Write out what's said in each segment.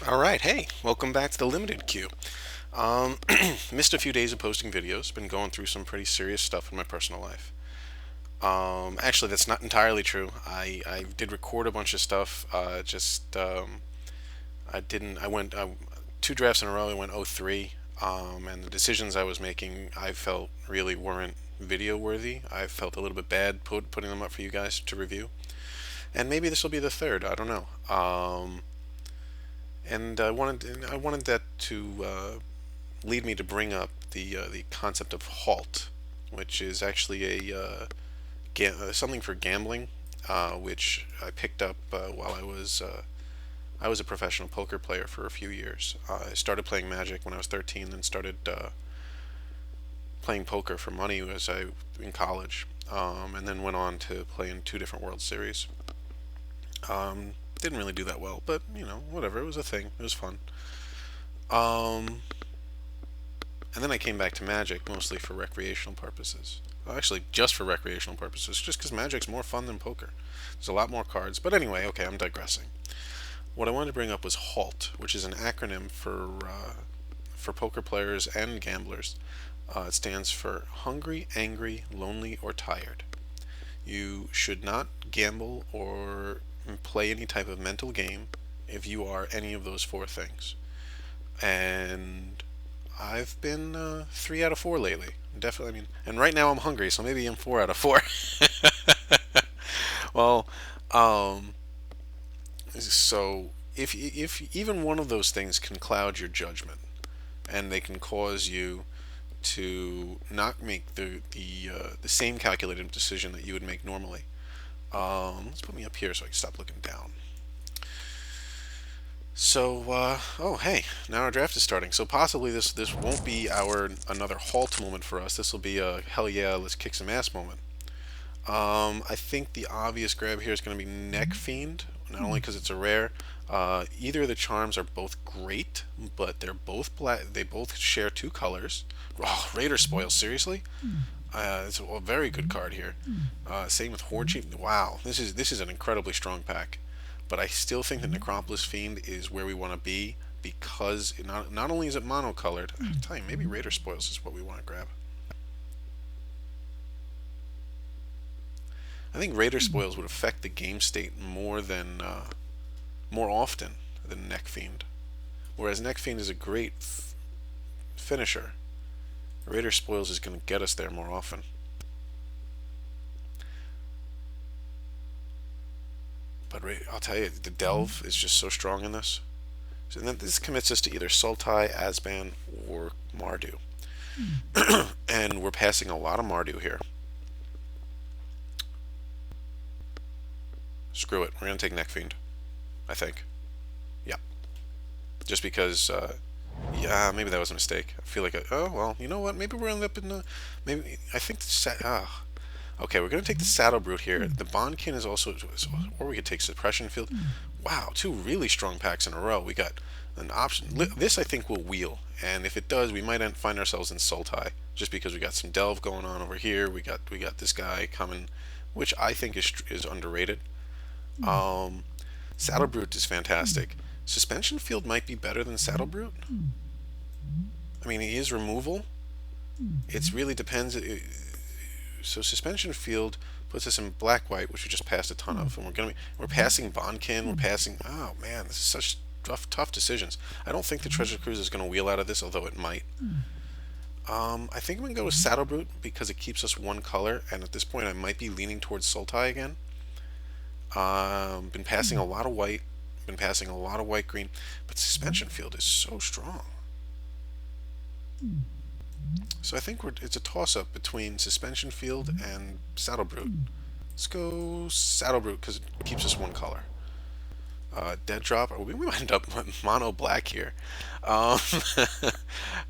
All right, hey, welcome back to the Limited Que. Um, Missed a few days of posting videos. Been going through some pretty serious stuff in my personal life. Actually, that's not entirely true. I did record a bunch of stuff. I didn't. I went two drafts in a row. I went 0-3, and the decisions I was making, I felt really weren't video worthy. I felt a little bit bad putting them up for you guys to review. And maybe this will be the third. I don't know. And I wanted that to lead me to bring up the concept of halt, which is actually something for gambling, which I picked up while I was a professional poker player for a few years. I started playing Magic when I was 13, then started playing poker for money as I in college, and then went on to play in two different World Series. Didn't really do that well, but whatever. It was a thing. It was fun. Um, and then I came back to Magic mostly for recreational purposes. Well, actually, just for recreational purposes, just because Magic's more fun than poker. There's a lot more cards. But anyway, okay, I'm digressing. What I wanted to bring up was HALT, which is an acronym for poker players and gamblers. It stands for hungry, angry, lonely, or tired. You should not gamble or play any type of mental game if you are any of those four things. And I've been 3 out of 4 lately. Definitely, I mean, and right now I'm hungry, so maybe I'm 4 out of 4. Well, um, so if even one of those things can cloud your judgment, and they can cause you to not make the same calculated decision that you would make normally. Let's put me up here so I can stop looking down. So, oh hey, now our draft is starting. So possibly this won't be our another halt moment for us. This will be a hell yeah, let's kick some ass moment. I think the obvious grab here is going to be Neck Fiend, not only because it's a rare. Either of the charms are both great, but they're both black. They both share two colors. Oh, Raider Spoil, seriously? It's a very good card here. Same with Horde Chief. Wow, this is an incredibly strong pack. But I still think that Necropolis Fiend is where we want to be because not only is it monocolored, I tell you, maybe Raider Spoils is what we want to grab. I think Raider Spoils would affect the game state more often than Neck Fiend. Whereas Neck Fiend is a great finisher, Raider Spoils is going to get us there more often. But I'll tell you, the Delve is just so strong in this. So then this commits us to either Sultai, Azban, or Mardu. And we're passing a lot of Mardu here. Screw it. We're going to take Neck Fiend, I think. Yep. Just because, yeah, maybe that was a mistake. I feel like, oh, well, you know what? Maybe we're up in the, maybe, I think okay, we're going to take the Saddle Brute here. The Bondkin is also, or we could take Suppression Field. Wow, two really strong packs in a row. We got an option. This, I think, will wheel. And if it does, we might find ourselves in Sultai. Just because we got some Delve going on over here. We got this guy coming, which I think is underrated. Um, Saddle Brute is fantastic. Suspension Field might be better than Saddle Brute. I mean, he is removal. It really depends. So Suspension Field puts us in black white, which we just passed a ton of, and we're passing Bondkin. We're passing. Oh man, this is such tough decisions. I don't think the Treasure Cruise is going to wheel out of this, although it might. I think I'm going to go with Saddle Brute because it keeps us one color, and at this point I might be leaning towards Sultai again. Been passing a lot of white, been passing a lot of white green, but Suspension Field is so strong. So I think it's a toss up between Suspension Field and Saddle Brute. Let's go Saddle Brute because it keeps us one color. Dead Drop, we might end up with mono black here. Um,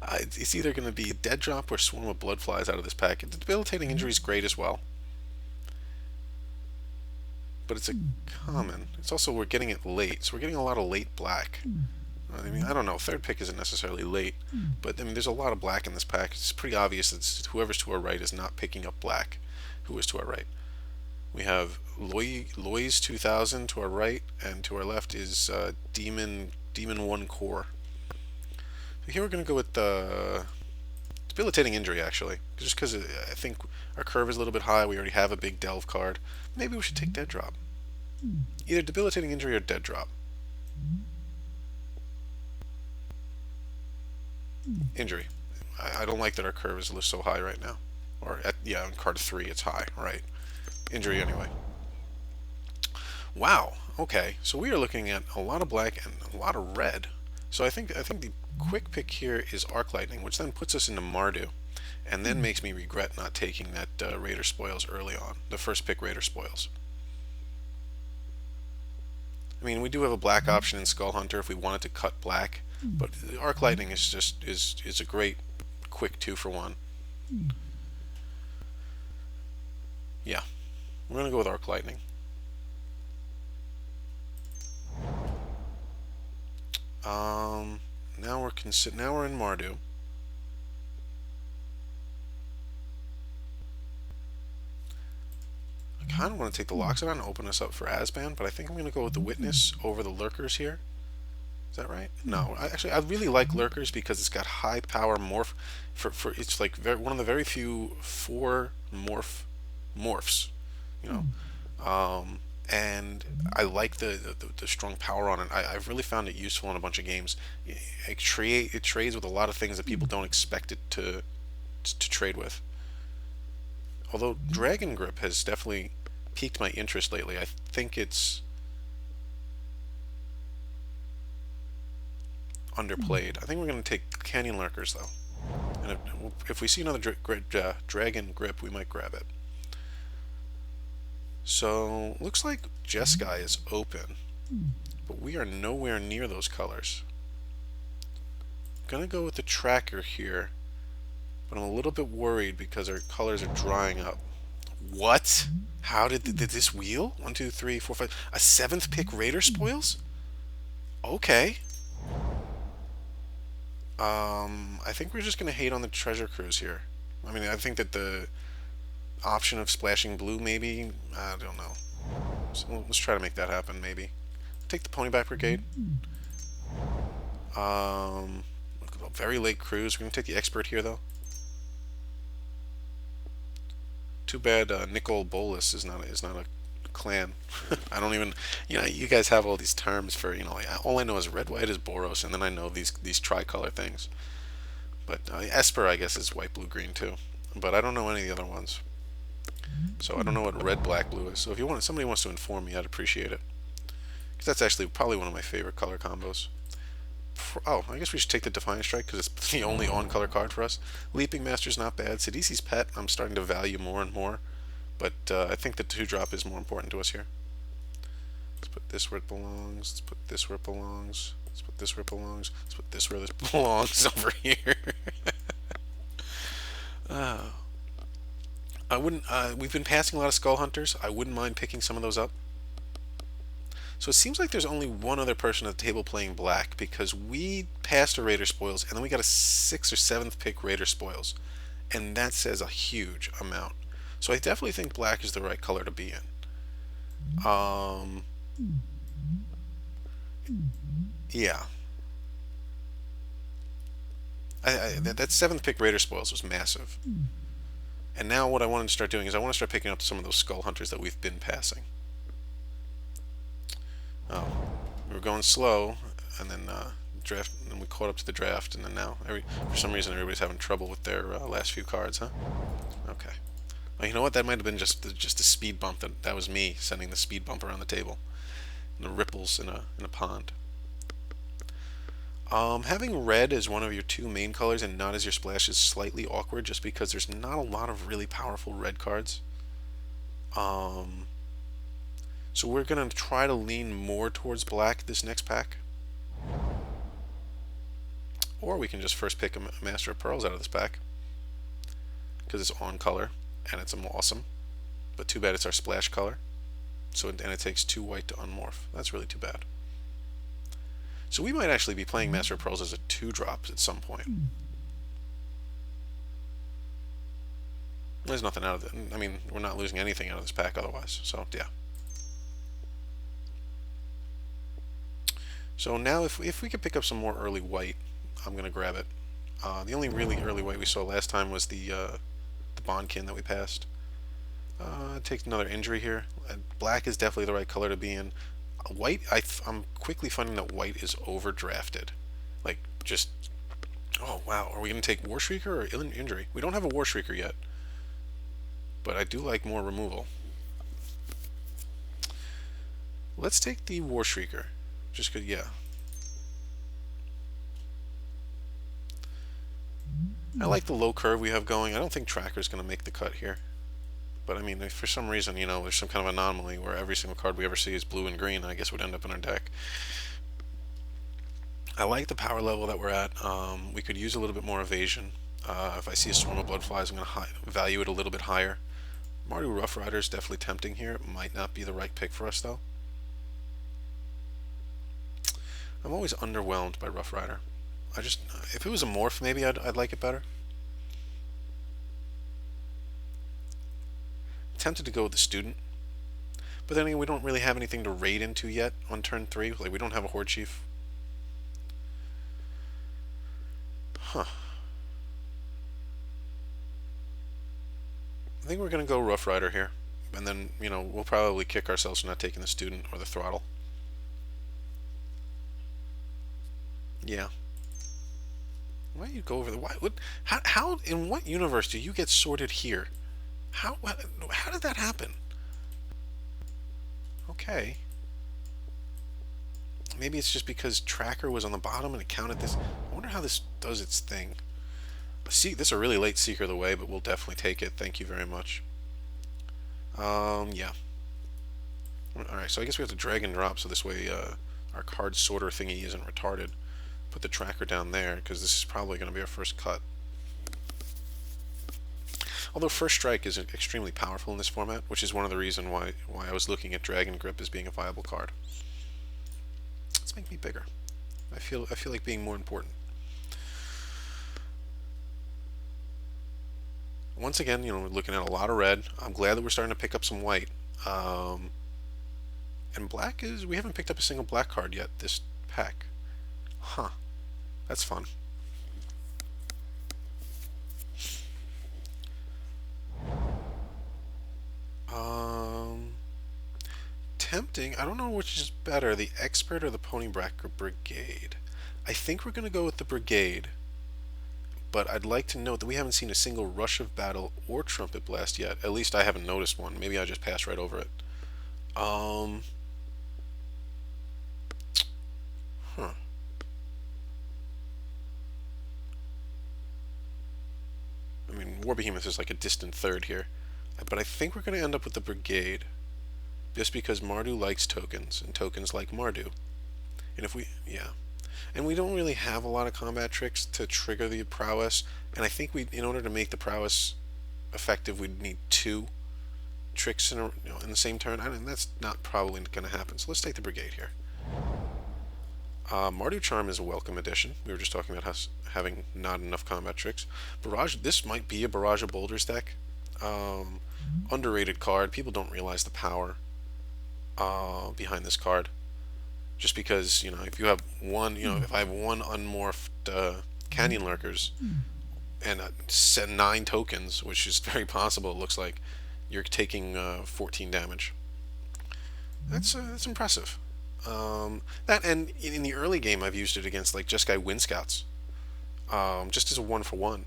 it's either going to be Dead Drop or Swarm of Bloodflies out of this pack. The Debilitating Injury is great as well, but it's a common. It's also, we're getting it late, so we're getting a lot of late black. I mean, I don't know. Third pick isn't necessarily late, but I mean, there's a lot of black in this pack. It's pretty obvious that whoever's to our right is not picking up black. Who is to our right? We have Loy's 2000 to our right, and to our left is Demon Demon 1 Core. So here we're going to go with the Debilitating Injury, actually. Just because I think our curve is a little bit high. We already have a big Delve card. Maybe we should take Dead Drop. Either Debilitating Injury or Dead Drop. Injury. I don't like that our curve is so high right now. Or, yeah, on card 3 it's high, right. Injury anyway. Wow, okay. So we are looking at a lot of black and a lot of red. So I think the quick pick here is Arc Lightning, which then puts us into Mardu. And then makes me regret not taking that Raider Spoils early on. The first pick Raider Spoils. I mean, we do have a black option in Skull Hunter if we wanted to cut black, but Arc Lightning is just is a great quick 2-for-1. Yeah, we're gonna go with Arc Lightning. Now we're in Mardu. I kind of want to take the Loxodon and open us up for Asban, but I think I'm going to go with the Witness over the Lurkers here. Is that right? No, I really like Lurkers because it's got high power morph. It's like one of the very few 4 morphs, you know. And I like the strong power on it. I've really found it useful in a bunch of games. It trades with a lot of things that people don't expect it to trade with. Although Dragon Grip has definitely piqued my interest lately. I think it's underplayed. I think we're going to take Canyon Lurkers though. And if we see another Dragon Grip, we might grab it. So, looks like Jeskai is open, but we are nowhere near those colors. Gonna go with the Tracker here, but I'm a little bit worried because our colors are drying up. What? How did this wheel? 1, 2, 3, 4, 5. A 7th pick Raider Spoils? Okay. I think we're just gonna hate on the Treasure Cruise here. I mean, I think that the option of splashing blue, maybe, I don't know. So let's try to make that happen, maybe. Take the Ponyback Brigade. Very late cruise. We're gonna take the Expert here, though. Too bad Nicol Bolas is not a clan. I don't even, you guys have all these terms for, all I know is red, white is Boros, and then I know these tricolor things. But Esper, I guess, is white, blue, green too. But I don't know any of the other ones. So I don't know what red, black, blue is. So if somebody wants to inform me, I'd appreciate it. Because that's actually probably one of my favorite color combos. Oh, I guess we should take the Defiant Strike because it's the only on-color card for us. Leaping Master's not bad. Sidisi's Pet, I'm starting to value more and more. But I think the 2-drop is more important to us here. Let's put this where it belongs. Let's put this where it belongs. Let's put this where it belongs. Let's put this where this belongs over here. I wouldn't. We've been passing a lot of Skull Hunters. I wouldn't mind picking some of those up. So it seems like there's only one other person at the table playing black because we passed a Raider Spoils and then we got a 6th or 7th pick Raider Spoils, and that says a huge amount. So I definitely think black is the right color to be in. Yeah. That 7th pick Raider Spoils was massive. And now what I want to start doing is I want to start picking up some of those Skull Hunters that we've been passing. Oh, we were going slow, and then draft, and we caught up to the draft, and then now, for some reason, everybody's having trouble with their last few cards, huh? Okay. Well, you know what? That might have been just a speed bump. That was me sending the speed bump around the table. And the ripples in a pond. Having red as one of your 2 main colors and not as your splash is slightly awkward, just because there's not a lot of really powerful red cards. So we're going to try to lean more towards black this next pack. Or we can just first pick a Master of Pearls out of this pack. Because it's on color, and it's awesome. But too bad it's our splash color. And it takes 2 white to unmorph. That's really too bad. So we might actually be playing Master of Pearls as a 2-drop at some point. There's nothing out of it. I mean, we're not losing anything out of this pack otherwise. So, yeah. So now if we could pick up some more early white, I'm going to grab it. The only really early white we saw last time was the Bondkin that we passed. It takes another injury here. Black is definitely the right color to be in. White, I'm quickly finding that white is overdrafted. Like, just... Oh, wow. Are we going to take War Shrieker or Injury? We don't have a War Shrieker yet. But I do like more removal. Let's take the War Shrieker. Just because, yeah. I like the low curve we have going. I don't think Tracker's going to make the cut here. But I mean, if for some reason, you know, there's some kind of anomaly where every single card we ever see is blue and green, I guess would end up in our deck. I like the power level that we're at. We could use a little bit more evasion. If I see a Swarm of Bloodflies, I'm going to value it a little bit higher. Mardu Rough Rider is definitely tempting here. It might not be the right pick for us, though. I'm always underwhelmed by Rough Rider. If it was a morph, maybe I'd like it better. Tempted to go with the Student. But then again, we don't really have anything to raid into yet on turn 3. Like, we don't have a Horde Chief. Huh. I think we're going to go Rough Rider here. And then, you know, we'll probably kick ourselves for not taking the Student or the Throttle. Yeah. Why do you go over the... How in what universe do you get sorted here? How did that happen? Okay. Maybe it's just because Tracker was on the bottom and it counted this. I wonder how this does its thing. See, this is a really late Seeker of the Way, but we'll definitely take it. Thank you very much. Yeah. Alright, so I guess we have to drag and drop so this way our card sorter thingy isn't retarded. Put the Tracker down there, because this is probably going to be our first cut. Although First Strike is extremely powerful in this format, which is one of the reasons why I was looking at Dragon Grip as being a viable card. Let's make me bigger. I feel like being more important. Once again, you know, we're looking at a lot of red. I'm glad that we're starting to pick up some white. And black is... We haven't picked up a single black card yet this pack. Huh. That's fun. Tempting. I don't know which is better, the Expert or the Pony Brigade. I think we're going to go with the Brigade. But I'd like to note that we haven't seen a single Rush of Battle or Trumpet Blast yet. At least I haven't noticed one. Maybe I just passed right over it. Huh. I mean, War Behemoth is like a distant third here. But I think we're going to end up with the Brigade. Just because Mardu likes tokens, and tokens like Mardu. And if we... Yeah. And we don't really have a lot of combat tricks to trigger the prowess. And I think in order to make the prowess effective, we'd need 2 tricks in the same turn. And that's not probably going to happen. So let's take the Brigade here. Mardu Charm is a welcome addition. We were just talking about us having not enough combat tricks. Barrage. This might be a Barrage of Boulders deck. Underrated card. People don't realize the power behind this card. Just because, you know, if you have one, you know, if I have one unmorphed Canyon Lurkers and 9 tokens, which is very possible, it looks like, you're taking 14 damage. That's impressive. That, and in the early game, I've used it against like Jeskai Wind Scouts, just as a 1-for-1.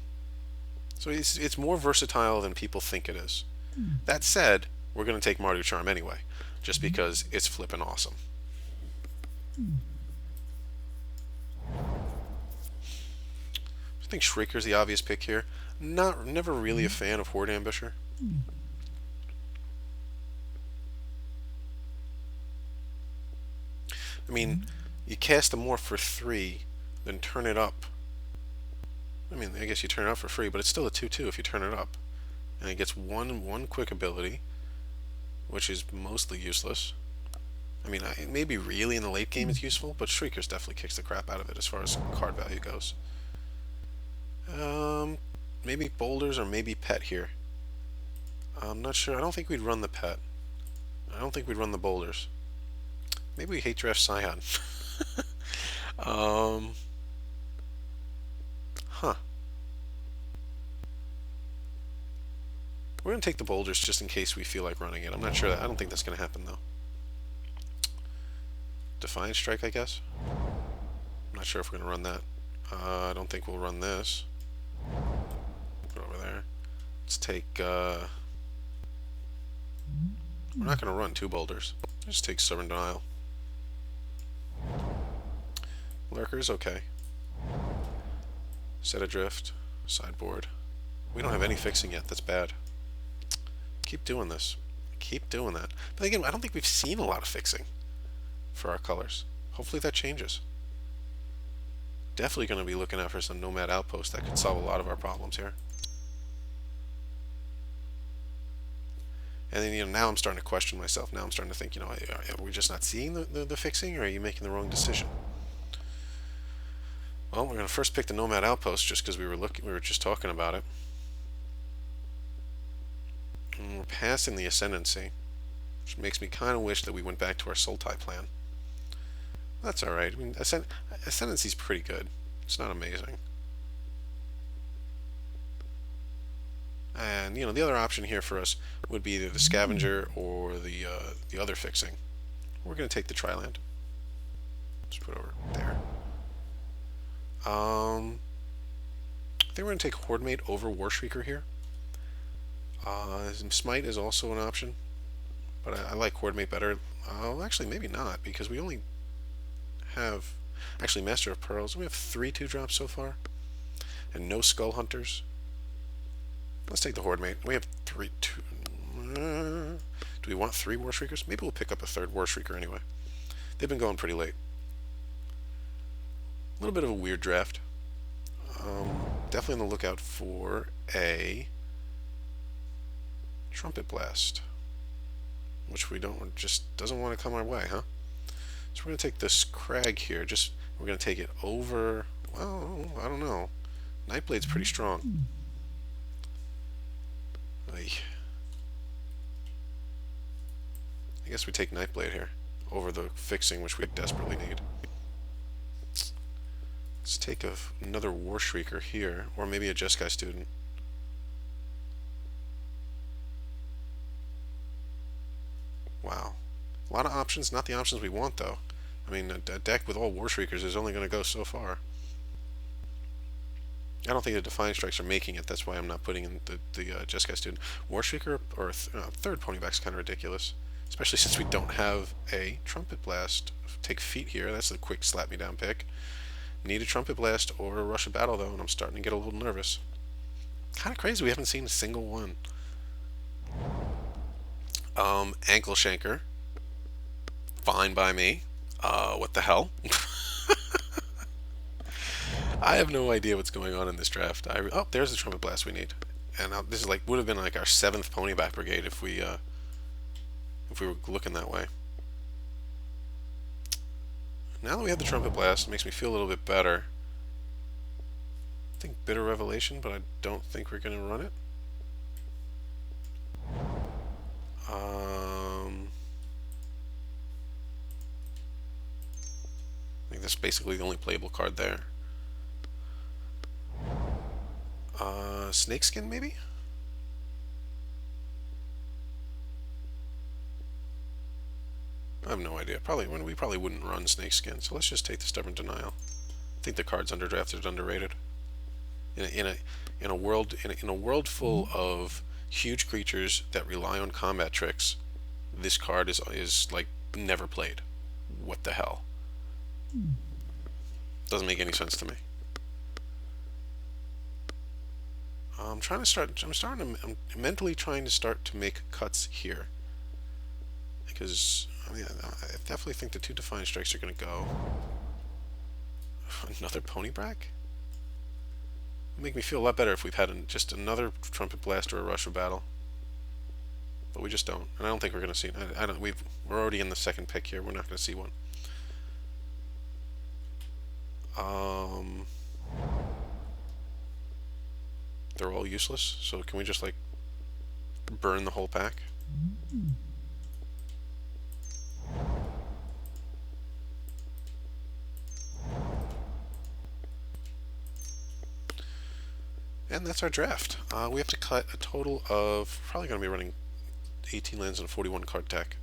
So it's more versatile than people think it is. That said, we're going to take Mardu Charm anyway, just because it's flippin' awesome. I think Shrieker's the obvious pick here. Never really a fan of Horde Ambusher. I mean, you cast a morph for 3, then turn it up. I mean, I guess you turn it up for free, but it's still a 2/2 if you turn it up. And it gets one quick ability, which is mostly useless. I mean, maybe really in the late game it's useful, but Shrieker's definitely kicks the crap out of it as far as card value goes. Maybe Boulders or maybe Pet here. I'm not sure. I don't think we'd run the Pet. I don't think we'd run the Boulders. Maybe we hate draft Scion. Um, huh. We're gonna take the boulders just in case we feel like running it. I'm not sure that. I don't think that's gonna happen though. Defiant Strike, I guess. I'm not sure if we're gonna run that. I don't think we'll run this. Put it over there. Let's take. We're not gonna run 2 boulders. Just take Stubborn Denial. Lurkers, okay. Set Adrift. Sideboard. We don't have any fixing yet. That's bad. Keep doing this. Keep doing that. But again, I don't think we've seen a lot of fixing for our colors. Hopefully that changes. Definitely going to be looking out for some Nomad Outpost that could solve a lot of our problems here. And then, now I'm starting to question myself. Now I'm starting to think, are we just not seeing the fixing, or are you making the wrong decision? Well, we're going to first pick the Nomad Outpost just because we were just talking about it. And we're passing the Ascendancy, which makes me kind of wish that we went back to our Sultai plan. That's alright. I mean, Ascendancy's pretty good. It's not amazing. And, the other option here for us would be either the Scavenger or the other fixing. We're going to take the Triland. Just put it over there. I think we're going to take Hordemate over Warshrieker here. Smite is also an option, but I like Hordemate better. Actually, maybe not, because we only have... Actually, Master of Pearls. We have 3 2-drops so far, and no Skull Hunters. Let's take the Hordemate. We have 3... do we want 3 Warshriekers? Maybe we'll pick up a 3rd Warshrieker anyway. They've been going pretty late. A little bit of a weird draft. Definitely on the lookout for a Trumpet Blast, which just doesn't want to come our way, huh? So we're going to take this Crag here. We're going to take it over. Well, I don't know. Nightblade's pretty strong. I guess we take Nightblade here over the fixing, which we desperately need. Let's take another Warshrieker here, or maybe a Jeskai student. Wow. A lot of options, not the options we want, though. I mean, a deck with all Warshriekers is only going to go so far. I don't think the Defiant Strikes are making it. That's why I'm not putting in the Jeskai student. Warshrieker or third ponyback's kind of ridiculous, especially since we don't have a Trumpet Blast. Take Feet here. That's the quick slap me down pick. Need a Trumpet Blast or a Rush of Battle, though, and I'm starting to get a little nervous. Kind of crazy we haven't seen a single one. Ankle Shanker. Fine by me. What the hell? I have no idea what's going on in this draft. Oh, there's the Trumpet Blast we need. And this is would have been like our 7th Ponyback Brigade if we were looking that way. Now that we have the Trumpet Blast, it makes me feel a little bit better. I think Bitter Revelation, but I don't think we're going to run it. I think that's basically the only playable card there. Snakeskin, maybe? I have no idea. We probably wouldn't run Snakeskin, so let's just take the Stubborn Denial. I think the card's underdrafted, underrated. In a world full of huge creatures that rely on combat tricks, this card is like never played. What the hell? Doesn't make any sense to me. I'm mentally trying to start to make cuts here, because I definitely think the 2 Defiant Strikes are going to go. Another Ponyback? It'll make me feel a lot better if we've had just another Trumpet Blast or a Rush of Battle, but we just don't, and I don't think we're going to see. We're already in the 2nd pick here. We're not going to see one. They're all useless, so can we just burn the whole pack? And that's our draft. We have to cut a total of, probably going to be running 18 lands in a 41 card deck.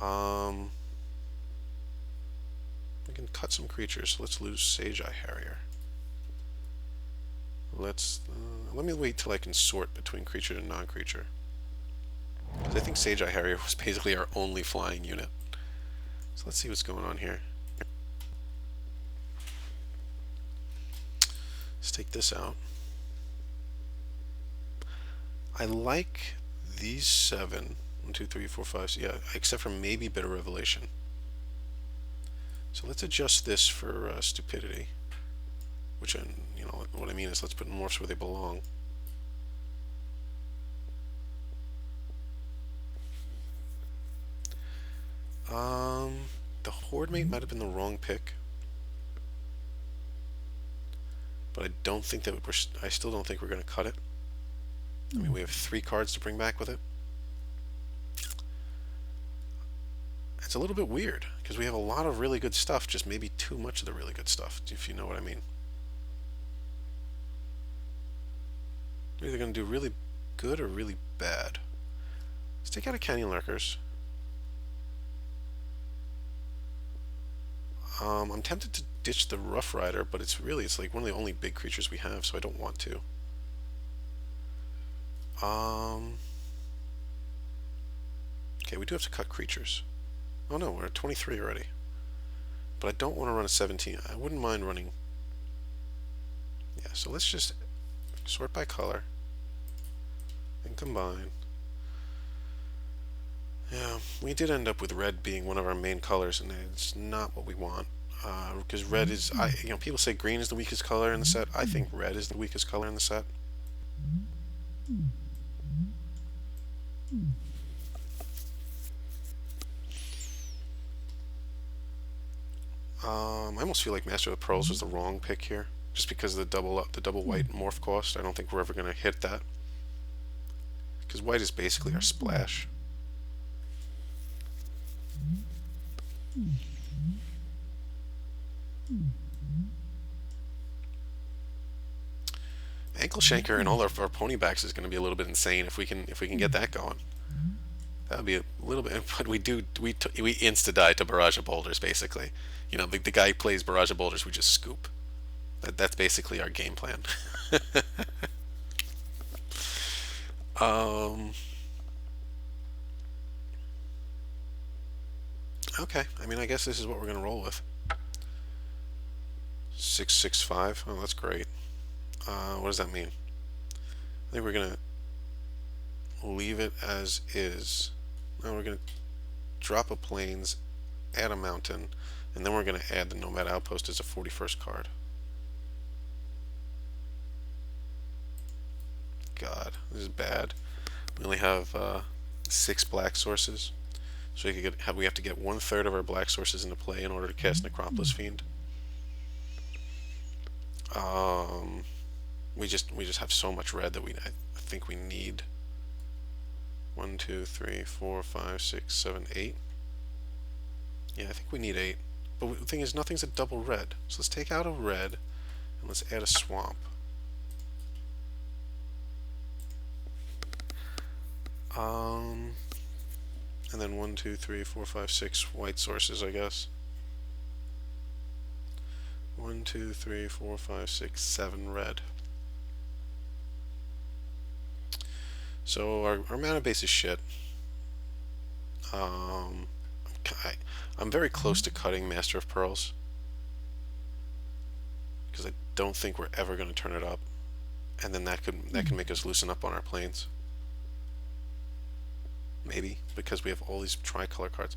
We can cut some creatures. Let's lose Sage-Eye Harrier. Let me wait till I can sort between creature and non-creature. Because I think Sage-Eye Harrier was basically our only flying unit. So let's see what's going on here. Let's take this out. I like these 7. 1, 2, 3, 4, 5. Yeah, except for maybe Bitter Revelation. So let's adjust this for stupidity. Which, you know, what I mean is let's put morphs where they belong. The Horde Mate might have been the wrong pick. But I don't think that I still don't think we're going to cut it. I mean, we have 3 cards to bring back with it. It's a little bit weird, because we have a lot of really good stuff, just maybe too much of the really good stuff, if you know what I mean. We're either going to do really good or really bad. Let's take out a Canyon Lurkers. I'm tempted to ditch the Rough Rider, but it's like one of the only big creatures we have, so I don't want to. Okay, we do have to cut creatures. Oh no, we're at 23 already. But I don't want to run a 17. I wouldn't mind running... Yeah, so let's just sort by color and combine. Yeah, we did end up with red being one of our main colors, and it's not what we want. Because red is, you know, people say green is the weakest color in the set. I think red is the weakest color in the set. I almost feel like Master of the Pearls was the wrong pick here, just because of the double white morph cost. I don't think we're ever going to hit that, because white is basically our splash. Ankle Shanker and all our pony backs is going to be a little bit insane if we can get that going. That would be a little bit, but we insta die to Barrage of Boulders basically. You know, the guy who plays Barrage of Boulders, we just scoop. That's basically our game plan. Okay, I mean, I guess this is what we're going to roll with. 665. Oh, that's great. What does that mean? I think we're going to leave it as is. Now we're going to drop a plains, add a mountain, and then we're going to add the Nomad Outpost as a 41st card. God, this is bad. We only have 6 black sources. So we have to get 1/3 of our black sources into play in order to cast Necropolis Fiend. We just have so much red that I think we need 1, 2, 3, 4, 5, 6, 7, 8. Yeah, I think we need 8. But the thing is, nothing's a double red. So let's take out a red and let's add a swamp. And then 1, 2, 3, 4, 5, 6 white sources, I guess. 1, 2, 3, 4, 5, 6, 7 red. So our mana base is shit. I'm very close to cutting Master of Pearls, because I don't think we're ever going to turn it up, and then that can make us loosen up on our planes. Maybe, because we have all these tricolor cards.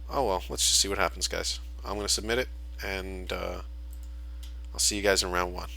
Oh well, let's just see what happens, guys. I'm going to submit it, and I'll see you guys in round 1.